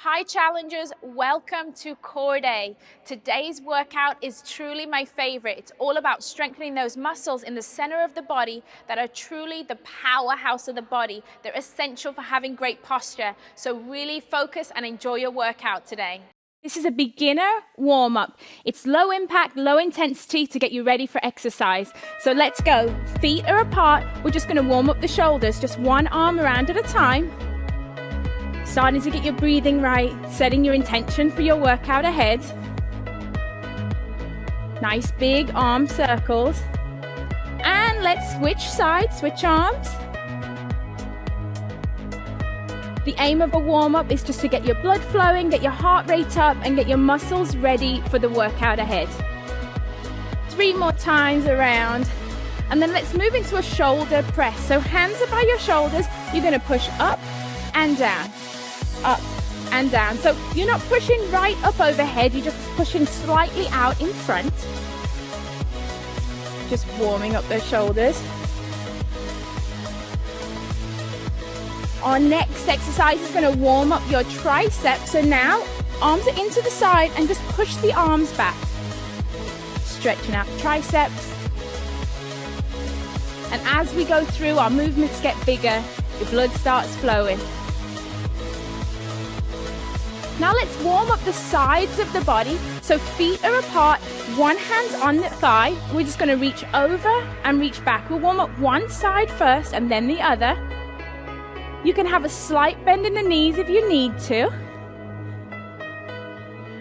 Hi challengers, welcome to Core Day. Today's workout is truly my favorite. It's all about strengthening those muscles in the center of the body that are truly the powerhouse of the body. They're essential for having great posture. So really focus and enjoy your workout today. This is a beginner warm-up. It's low impact, low intensity to get you ready for exercise. So let's go. Feet are apart. We're just going to warm up the shoulders, just one arm around at a time. Starting to get your breathing right, setting your intention for your workout ahead. Nice big arm circles. And let's switch sides, switch arms. The aim of a warm-up is just to get your blood flowing, get your heart rate up, and get your muscles ready for the workout ahead. 3 more times around. And then let's move into a shoulder press. So hands are by your shoulders. You're going to push up and down. Up and down. So you're not pushing right up overhead, you're just pushing slightly out in front. Just warming up those shoulders. Our next exercise is going to warm up your triceps. So now arms are into the side and just push the arms back. Stretching out the triceps. And as we go through, our movements get bigger, your blood starts flowing. Now let's warm up the sides of the body. So feet are apart, one hand's on the thigh. We're just going to reach over and reach back. We'll warm up one side first and then the other. You can have a slight bend in the knees if you need to.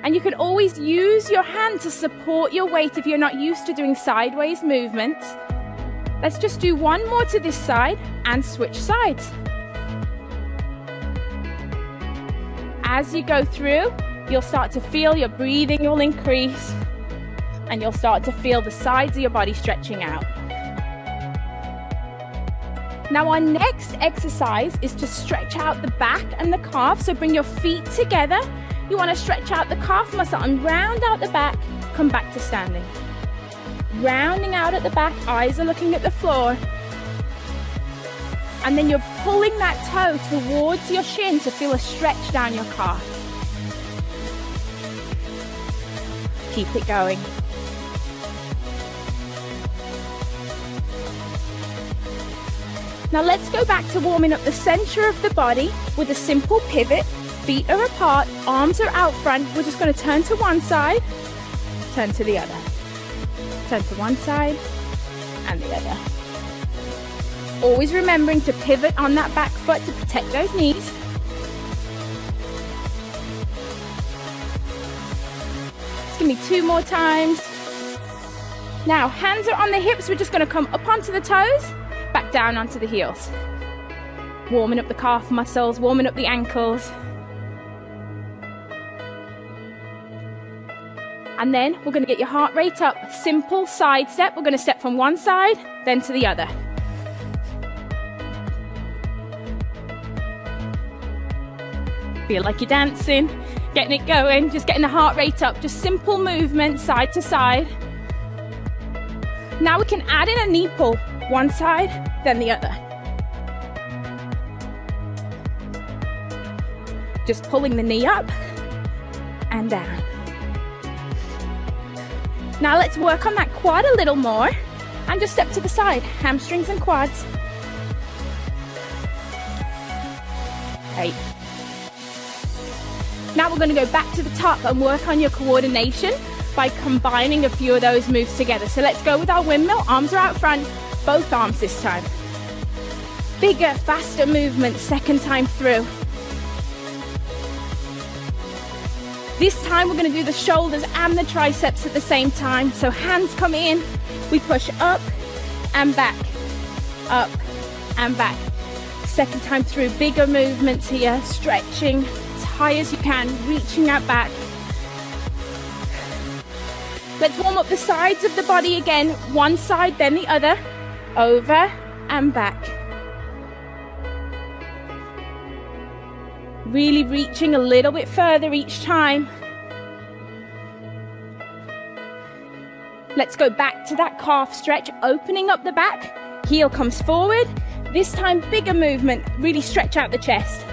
And you can always use your hand to support your weight if you're not used to doing sideways movements. Let's just do one more to this side and switch sides. As you go through, you'll start to feel your breathing will increase and you'll start to feel the sides of your body stretching out. Now our next exercise is to stretch out the back and the calf. So bring your feet together. You want to stretch out the calf muscle and round out the back, come back to standing. Rounding out at the back, eyes are looking at the floor. And then you're pulling that toe towards your shin to feel a stretch down your calf. Keep it going. Now let's go back to warming up the center of the body with a simple pivot. Feet are apart, arms are out front. We're just going to turn to one side, turn to the other. Turn to one side and the other. Always remembering to pivot on that back foot to protect those knees. Just give me 2 more times. Now, hands are on the hips. We're just going to come up onto the toes, back down onto the heels. Warming up the calf muscles, warming up the ankles. And then we're going to get your heart rate up. Simple side step. We're going to step from one side, then to the other. Feel like you're dancing, getting it going, just getting the heart rate up, just simple movement side to side. Now we can add in a knee pull, one side, then the other. Just pulling the knee up and down. Now let's work on that quad a little more and just step to the side, hamstrings and quads. 8. Now we're going to go back to the top and work on your coordination by combining a few of those moves together. So let's go with our windmill. Arms are out front, both arms this time. Bigger, faster movement, second time through. This time we're going to do the shoulders and the triceps at the same time. So hands come in, we push up and back, up and back. Second time through, bigger movements here, stretching as high as you can, reaching out back. Let's warm up the sides of the body again, one side then the other, over and back. Really reaching a little bit further each time. Let's go back to that calf stretch, opening up the back, heel comes forward. This time bigger movement, really stretch out the chest.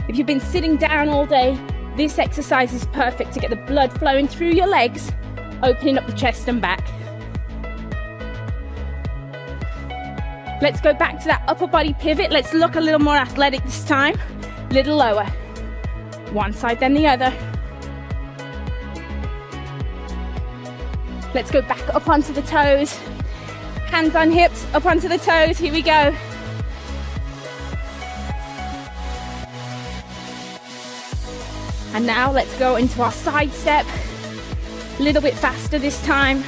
If you've been sitting down all day, this exercise is perfect to get the blood flowing through your legs, opening up the chest and back. Let's go back to that upper body pivot. Let's look a little more athletic this time. A little lower. One side then the other. Let's go back up onto the toes. Hands on hips, up onto the toes. Here we go. And now let's go into our side step. A little bit faster this time.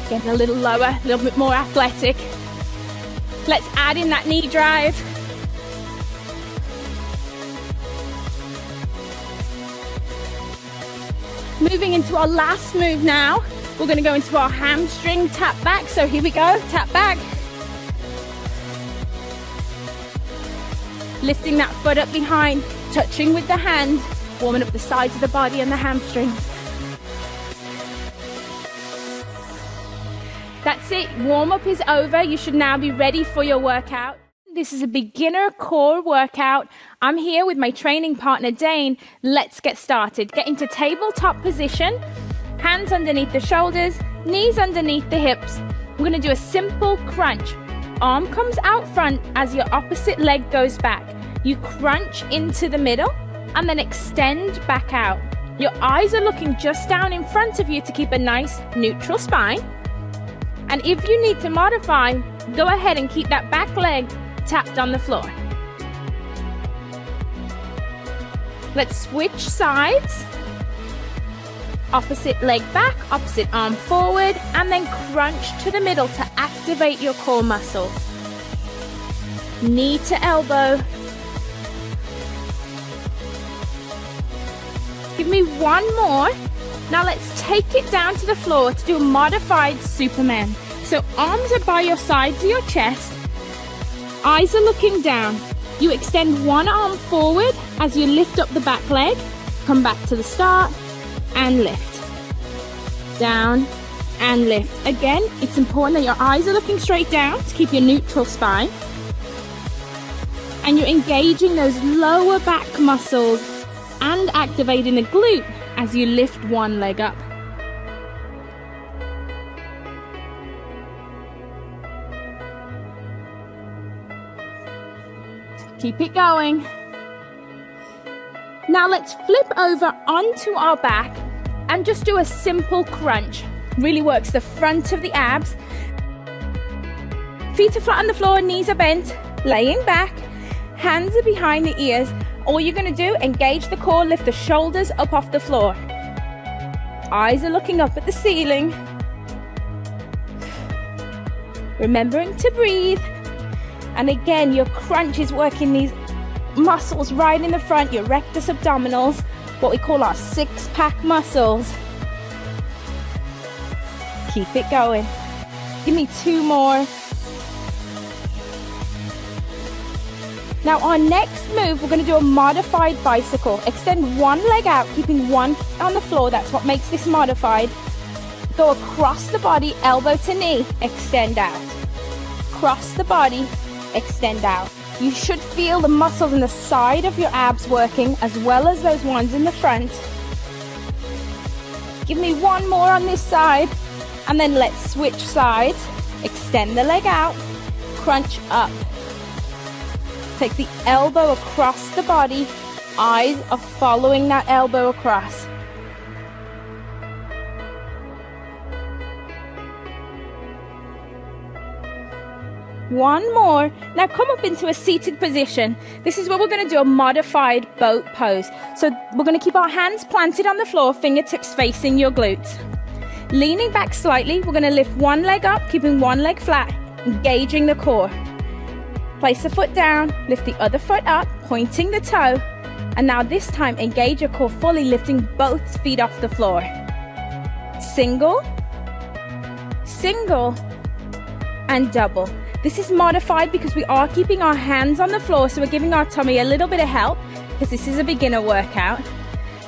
Getting a little lower, a little bit more athletic. Let's add in that knee drive. Moving into our last move now. We're going to go into our hamstring tap back. So here we go, tap back. Lifting that foot up behind, touching with the hand, warming up the sides of the body and the hamstrings. That's it, warm-up is over. You should now be ready for your workout. This is a beginner core workout. I'm here with my training partner, Dane. Let's get started. Get into tabletop position, hands underneath the shoulders, knees underneath the hips. We're gonna do a simple crunch. Arm comes out front as your opposite leg goes back. You crunch into the middle and then extend back out. Your eyes are looking just down in front of you to keep a nice neutral spine. And if you need to modify, go ahead and keep that back leg tapped on the floor. Let's switch sides. Opposite leg back, opposite arm forward, and then crunch to the middle to activate your core muscles. Knee to elbow. Give me one more. Now let's take it down to the floor to do a modified Superman. So arms are by your sides of your chest. Eyes are looking down. You extend one arm forward as you lift up the back leg. Come back to the start and lift. Down and lift. Again, it's important that your eyes are looking straight down to keep your neutral spine. And you're engaging those lower back muscles and activating the glute as you lift one leg up. Keep it going. Now let's flip over onto our back and just do a simple crunch. Really works the front of the abs. Feet are flat on the floor, knees are bent, laying back, hands are behind the ears. All you're going to do, engage the core, lift the shoulders up off the floor. Eyes are looking up at the ceiling. Remembering to breathe. And again, your crunch is working these muscles right in the front, your rectus abdominals, what we call our six-pack muscles. Keep it going. Give me two more. Now our next move, we're going to do a modified bicycle. Extend one leg out, keeping one on the floor. That's what makes this modified. Go across the body, elbow to knee, extend out. Cross the body, extend out. You should feel the muscles in the side of your abs working as well as those ones in the front. Give me one more on this side and then let's switch sides. Extend the leg out, crunch up. Take the elbow across the body. Eyes are following that elbow across. One more. Now come up into a seated position. This is where we're going to do a modified boat pose. So we're going to keep our hands planted on the floor, fingertips facing your glutes. Leaning back slightly, we're going to lift one leg up, keeping one leg flat, engaging the core. Place the foot down, lift the other foot up, pointing the toe. And now this time, engage your core fully, lifting both feet off the floor. Single, single, and double. This is modified because we are keeping our hands on the floor, so we're giving our tummy a little bit of help because this is a beginner workout.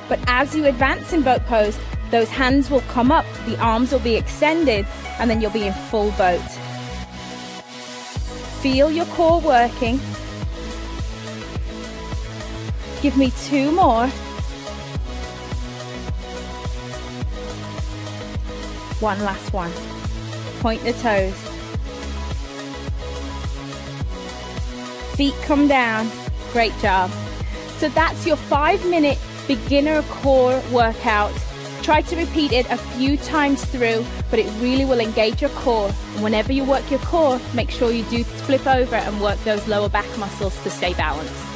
But as you advance in boat pose, those hands will come up, the arms will be extended, and then you'll be in full boat. Feel your core working. Give me 2 more. One last one. Point the toes. Feet come down. Great job. So that's your 5-minute beginner core workout. Try to repeat it a few times through, but it really will engage your core. And whenever you work your core, make sure you do flip over and work those lower back muscles to stay balanced.